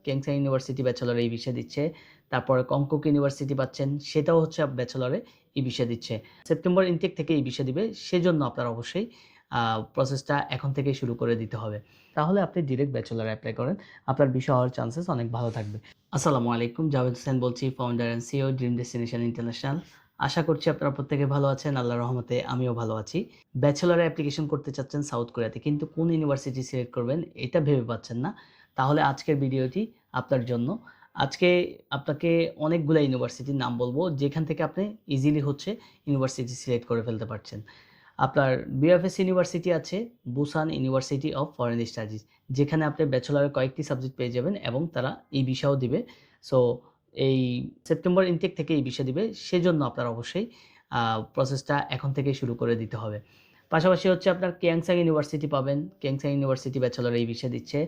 ক্যাংসার university ব্যাচেলরে এই বিষয় দিচ্ছে। তারপরে কংকক ইউনিভার্সিটি পাচ্ছেন, সেটাও হচ্ছে ব্যাচেলরে এই বিষয় দিচ্ছে। সেপ্টেম্বর ইনটেক থেকে এই বিষয় দিবে। সেজন্য আপনার অবশ্যই প্রসেসটা এখন থেকেই শুরু করে দিতে হবে। তাহলে আপনি ডিরেক্ট ব্যাচেলরে এপ্লাই করেন। আপনার বিষয় হওয়ার চান্সেস অনেক ভালো থাকবে। আসসালামু আলাইকুম। জাভেদ হোসেন বলছি, founder and CEO dream destination international. আশা করছি আপনারা প্রত্যেকে ভালো আছেন। আল্লাহর রহমতে আমিও ভালো আছি। ব্যাচেলরে অ্যাপ্লিকেশন করতে চাচ্ছেন সাউথ কোরিয়াতে, কিন্তু কোন ইউনিভার্সিটি সিলেক্ট করবেন এটা ভেবে পাচ্ছেন না। তাহলে আজকের ভিডিওটি আপনার জন্য। আজকে আপনাকে অনেকগুলা ইউনিভার্সিটির নাম বলবো, যেখান থেকে আপনি ইজিলি হচ্ছে ইউনিভার্সিটি সিলেক্ট করে ফেলতে পারছেন। আপনার বিএফএস ইউনিভার্সিটি আছে, Busan university of foreign studies, যেখানে আপনি ব্যাচেলরের কয়েকটি সাবজেক্ট পেয়ে যাবেন এবং তারা এই ভিসাও দিবে। সো এই সেপ্টেম্বর ইনটেক থেকে এই ভিসা দিবে। সেজন্য আপনার অবশ্যই প্রসেসটা এখন থেকেই শুরু করে দিতে হবে। পাশাপাশি হচ্ছে আপনার কিয়াংসাং ইউনিভার্সিটি পাবেন। কিয়াংসাং ইউনিভার্সিটি ব্যাচেলরে এই ভিসা দিচ্ছে।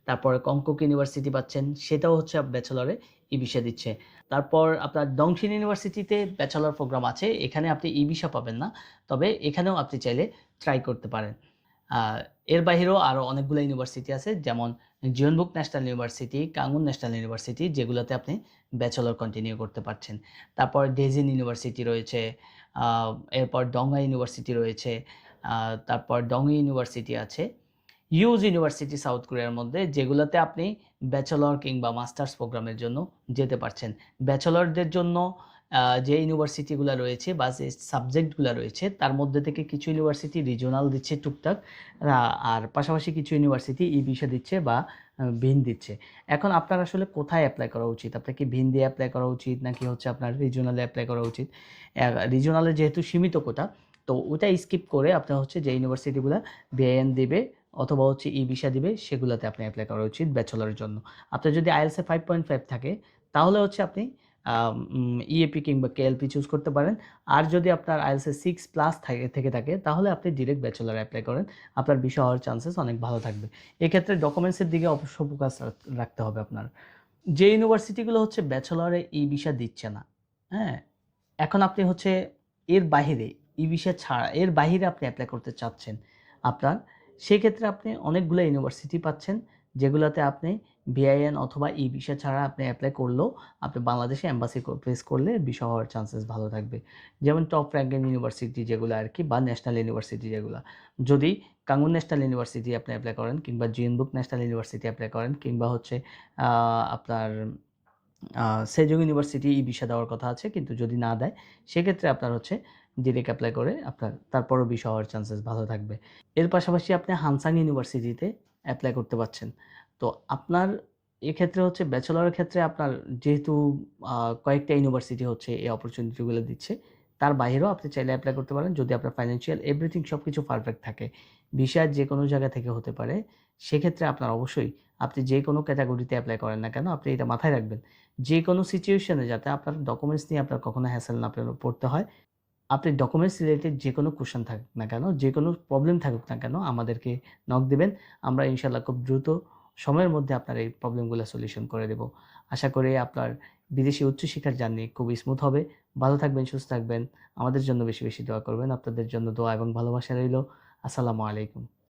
তারপরে কংকক ইউনিভার্সিটি পাচ্ছেন, সেটাও হচ্ছে ব্যাচেলরে এই ভিসা দিচ্ছে। তারপর আপনার ডংশিন ইউনিভার্সিটিতে ব্যাচেলর প্রোগ্রাম আছে। এখানে আপনি ই ভিসা পাবেন না। তবে এখানেও আপনি চাইলে ট্রাই করতে পারেন। আ এর বাহিরেও আরও অনেকগুলো ইউনিভার্সিটি আছে, যেমন জিওনবুক ন্যাশনাল ইউনিভার্সিটি, কাঙ্গুন ন্যাশনাল ইউনিভার্সিটি, যেগুলোতে আপনি ব্যাচেলর কন্টিনিউ করতে পারছেন। তারপর ডেজিন ইউনিভার্সিটি রয়েছে, আ এরপর ডংগা ইউনিভার্সিটি রয়েছে, আ তারপর ডংই ইউনিভার্সিটি আছে। হিউজ ইউনিভার্সিটি সাউথ কোরিয়ার মধ্যে, যেগুলোতে আপনি ব্যাচেলর কিংবা মাস্টার্স প্রোগ্রামের জন্য যেতে পারছেন। ব্যাচেলরদের জন্য যে ইউনিভার্সিটিগুলা রয়েছে বা যে সাবজেক্টগুলা রয়েছে, তার মধ্যে থেকে কিছু ইউনিভার্সিটি রিজিওনাল দিচ্ছে টুকটাক, আর পাশাপাশি কিছু ইউনিভার্সিটি ই ভিসা দিচ্ছে বা ভিন দিচ্ছে। এখন আপনার আসলে কোথায় এপ্লাই করা উচিত? আপনার কি ভিন দিয়ে এপ্লাই করা উচিত, নাকি হচ্ছে আপনার রিজিওনালে এপ্লাই করা উচিত? রিজিওনালে যেহেতু সীমিত কোটা, তো ওটা স্কিপ করে আপনার হচ্ছে যে ইউনিভার্সিটিগুলা ভিএন দিবে অথবা হচ্ছে ই ভিসা দিবে, সেগুলোতে আপনি এপ্লাই করা উচিত ব্যাচেলরের জন্য। আপনার যদি আইএলটিএস 5.5 থাকে, তাহলে হচ্ছে আপনি ইএপি কিংবা কেএলপি চুজ করতে পারেন। আর যদি আপনার আইএলটিএস 6+ থেকে থাকে, তাহলে আপনি ডিরেক্ট ব্যাচেলরে এপ্লাই করেন। আপনার বিষয় হওয়ার চান্সেস অনেক ভালো থাকবে। এক্ষেত্রে ডকুমেন্টসের দিকে অবশ্য ফোকাস রাখতে হবে আপনার। যে ইউনিভার্সিটিগুলো হচ্ছে ব্যাচেলরে ই ভিসা দিচ্ছে না, হ্যাঁ? এখন আপনি হচ্ছে এর বাহিরে, ই ভিসা ছাড়া এর বাহিরে আপনি এপ্লাই করতে চাচ্ছেন আপনার, সেক্ষেত্রে আপনি অনেকগুলো ইউনিভার্সিটি পাচ্ছেন, যেগুলোতে আপনি বিআইএন অথবা ই ভিসা ছাড়া আপনি এপ্লাই করলেও আপনি বাংলাদেশে এম্বাসি ফেস করলে ভিসা হওয়ার চান্সেস ভালো থাকবে। যেমন টপ র্যাঙ্কিং ইউনিভার্সিটি যেগুলো আরকি, বা ন্যাশনাল ইউনিভার্সিটি যেগুলা। যদি কাঙ্গুন ন্যাশনাল ইউনিভার্সিটি আপনি এপ্লাই করেন, কিংবা জিওনবুক ন্যাশনাল ইউনিভার্সিটি এপ্লাই করেন, কিংবা হচ্ছে আপনার আ সেজং ইউনিভার্সিটি ই ভিসা দেওয়ার কথা আছে, কিন্তু যদি না দেয়, সেক্ষেত্রে আপনার হচ্ছে ডিরেক্ট এপ্লাই করে আপনার তারপরও ভিসা হওয়ার চান্সেস ভালো থাকবে। এর পাশাপাশি আপনি হানসাং ইউনিভার্সিটিতে এপ্লাই করতে পারছেন। তো আপনার এক্ষেত্রে হচ্ছে ব্যাচেলরের ক্ষেত্রে আপনার যেহেতু আ কয়েকটা ইউনিভার্সিটি হচ্ছে এই অপরচুনিটি গুলো দিচ্ছে, তার বাহিরেও আপনি চাইলে এপ্লাই করতে পারেন, যদি আপনার ফাইন্যান্সিয়াল এভরিথিং সবকিছু পারফেক্ট থাকে। ভিসা যেকোনো জায়গা থেকে হতে পারে। সেক্ষেত্রে আপনার অবশ্যই, আপনি যেকোনো ক্যাটেগরিতে এপ্লাই করেন না কেন, আপনি এটা মাথায় রাখবেন। যেকোনো সিচুয়েশনে যাতে আপনার ডকুমেন্টস নিয়ে আপনার কখনো হ্যাসেল না পড়তে হয়। আপনি ডকুমেন্টস রিলেটেড যেকোনো কোয়েশ্চেন থাকুক না কেন, যেকোনো প্রবলেম থাকুক না কেন, আমাদেরকে নক দিবেন। আমরা ইনশাআল্লাহ খুব দ্রুত সময়ের মধ্যে আপনার এই প্রবলেমগুলো সলিউশন করে দেব। আশা করি আপনার বিদেশি উচ্চশিক্ষার জার্নি খুবই স্মুথ হবে। ভালো থাকবেন, সুস্থ থাকবেন। আমাদের জন্য বেশি, বেশি দোয়া করবেন। আপনাদের জন্য দোয়া এবং ভালোবাসা রইলো। আসসালামু আলাইকুম।